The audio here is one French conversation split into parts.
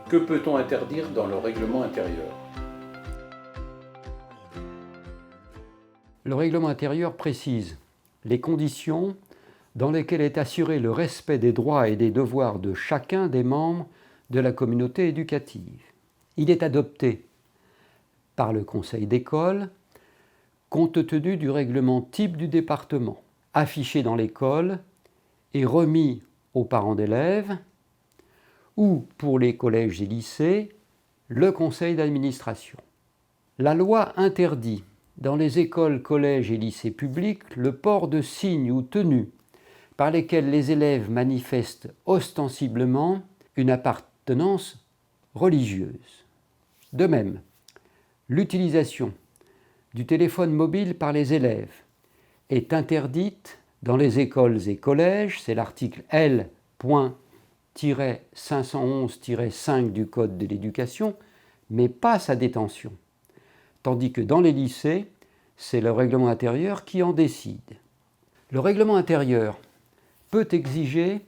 Que peut-on interdire dans le règlement intérieur? Le règlement intérieur précise les conditions dans lesquelles est assuré le respect des droits et des devoirs de chacun des membres de la communauté éducative. Il est adopté par le conseil d'école compte tenu du règlement type du département, affiché dans l'école et remis aux parents d'élèves, ou pour les collèges et lycées, le conseil d'administration. La loi interdit dans les écoles, collèges et lycées publics le port de signes ou tenues par lesquels les élèves manifestent ostensiblement une appartenance religieuse. De même, l'utilisation du téléphone mobile par les élèves est interdite dans les écoles et collèges, c'est l'article L.511-5 du Code de l'éducation, mais pas sa détention. Tandis que dans les lycées, c'est le règlement intérieur qui en décide. Le règlement intérieur peut exiger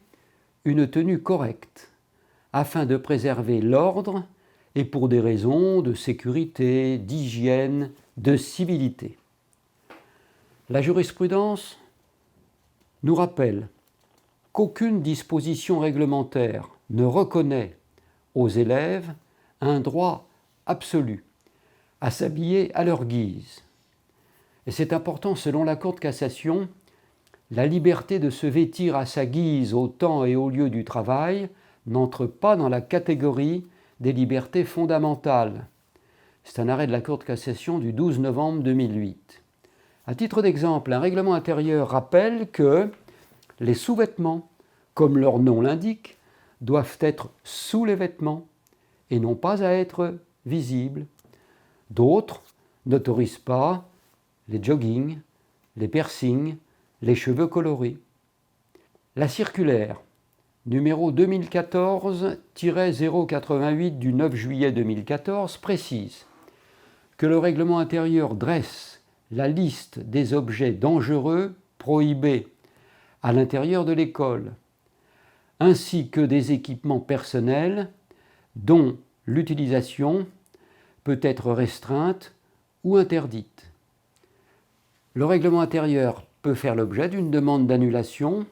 une tenue correcte afin de préserver l'ordre et pour des raisons de sécurité, d'hygiène, de civilité. La jurisprudence nous rappelle qu'aucune disposition réglementaire ne reconnaît aux élèves un droit absolu à s'habiller à leur guise. Et c'est important, selon la Cour de cassation, la liberté de se vêtir à sa guise au temps et au lieu du travail n'entre pas dans la catégorie des libertés fondamentales. C'est un arrêt de la Cour de cassation du 12 novembre 2008. À titre d'exemple, un règlement intérieur rappelle que les sous-vêtements, comme leur nom l'indique, doivent être sous les vêtements et non pas à être visibles. D'autres n'autorisent pas les joggings, les piercings, les cheveux colorés. La circulaire numéro 2014-088 du 9 juillet 2014 précise que le règlement intérieur dresse la liste des objets dangereux prohibés à l'intérieur de l'école, ainsi que des équipements personnels dont l'utilisation peut être restreinte ou interdite. Le règlement intérieur peut faire l'objet d'une demande d'annulation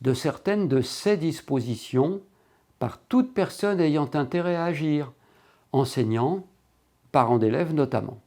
de certaines de ces dispositions par toute personne ayant intérêt à agir, enseignants, parents d'élèves notamment.